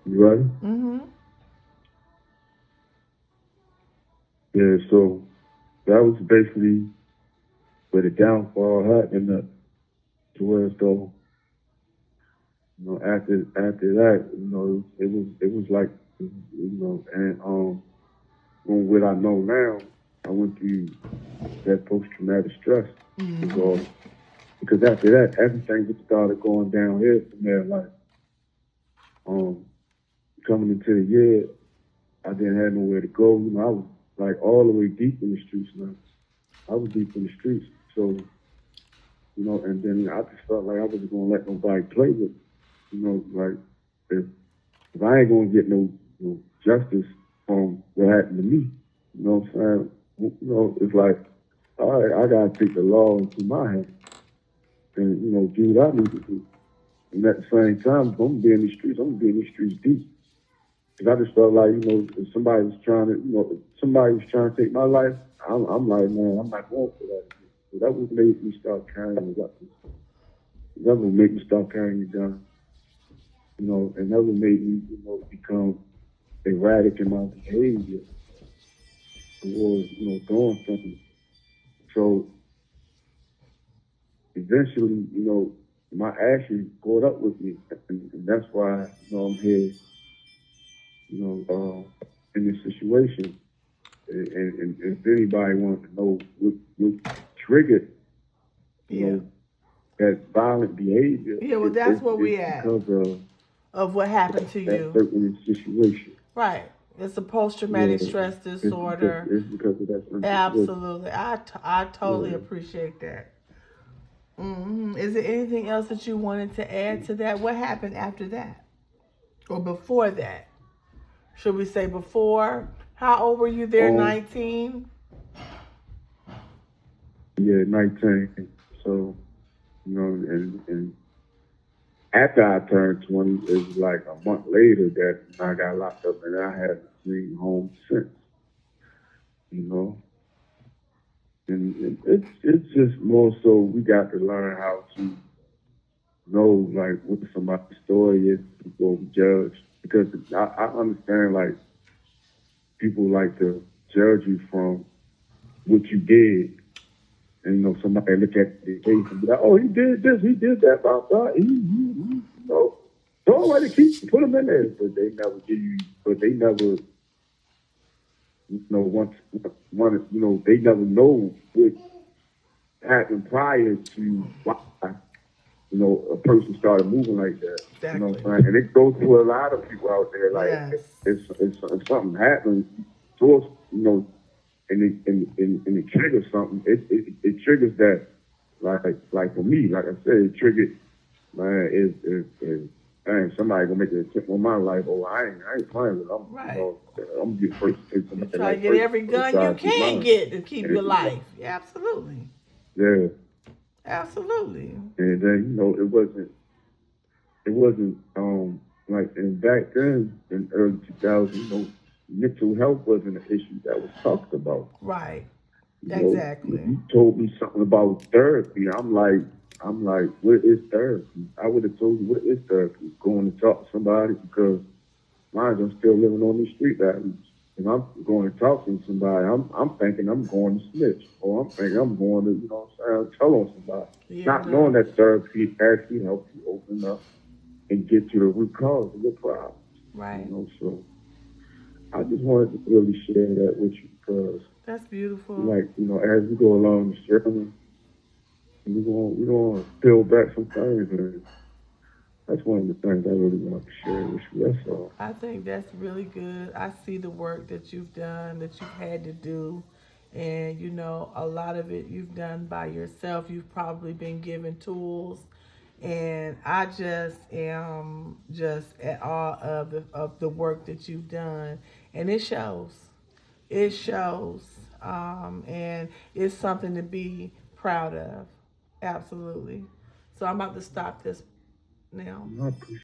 You ready? Mm-hmm. Yeah, so that was basically where the downfall happened to where so after that, it was like and from what I know now, I went through that post traumatic stress disorder. Because after that, everything just started going downhill from there. Like coming into the year, I didn't have nowhere to go. I was like all the way deep in the streets now. I was deep in the streets. So, and then I just felt like I wasn't gonna let nobody play with me. Like if I ain't gonna get no justice from what happened to me, you know what I'm saying? It's like, all right, I gotta take the law into my hands and, do what I need to do. And at the same time, if I'm gonna be in the streets, I'm gonna be in the streets deep. Because I just felt like, if somebody was trying to, if somebody was trying to take my life, I'm like, man, I'm not going for that. So that would make me start carrying the weapons. That would make me start carrying the gun. And that would make me, become erratic in my behavior towards, doing something. So eventually, my actions caught up with me. And that's why, I'm here, in this situation. And if anybody wants to know what triggered, that violent behavior, Yeah, well, that's where we it's at. because Of what happened to that you. certain situation. Right. It's a post-traumatic Yeah, stress disorder. it's because of that certain situation. Absolutely. I totally Yeah. appreciate that. Is there anything else that you wanted to add to that? What happened after that? Or before that? Should we say before? How old were you there? Um, 19? yeah, 19. So, and after I turned 20, it was like a month later that I got locked up and I haven't seen home since, you know. And it's just more so we got to learn how to know like what somebody's story is before we judge. Because I understand like people like to judge you from what you did. And somebody look at the case and be like, "Oh, he did this, he did that, blah blah." Don't let it keep put them in there, but they never give you. But they never, once one, they never know what happened prior to why, a person started moving like that. You know Exactly. what I'm saying? And it goes to a lot of people out there. Like, Yes. if something happens to us, and it triggers something, it triggers that. Like for me, like I said, it triggered. Man, dang, somebody gonna make an attempt on my life. Oh, I ain't playing with them. Right. I'm gonna be the first to take You somebody try to like get first every to gun try you to take can mine. get to keep And your life. Absolutely. yeah, Absolutely. and then it wasn't like and back then in early 2000, mental health wasn't an issue that was talked about. Right. If Exactly. you told me something about therapy, I'm like, what is therapy? I would have told you what is therapy. Going to talk to somebody because mine, I'm still living on these street values. And I'm going to talk to somebody. I'm thinking I'm going to snitch, or I'm thinking I'm going to, tell on somebody. Yeah, Not knowing no. that therapy actually helps you open up and get to the root cause of your problem. Right. So I just wanted to really share that with you because, That's beautiful. like, as we go along this journey, we're going to peel back some things, and that's one of the things I really want to share with you. That's all. I think that's really good. I see the work that you've done, that you've had to do. And, a lot of it you've done by yourself. You've probably been given tools. And I just am just at awe of the work that you've done. And it shows. It shows. And it's something to be proud of. Absolutely. So I'm about to stop this now. I appreciate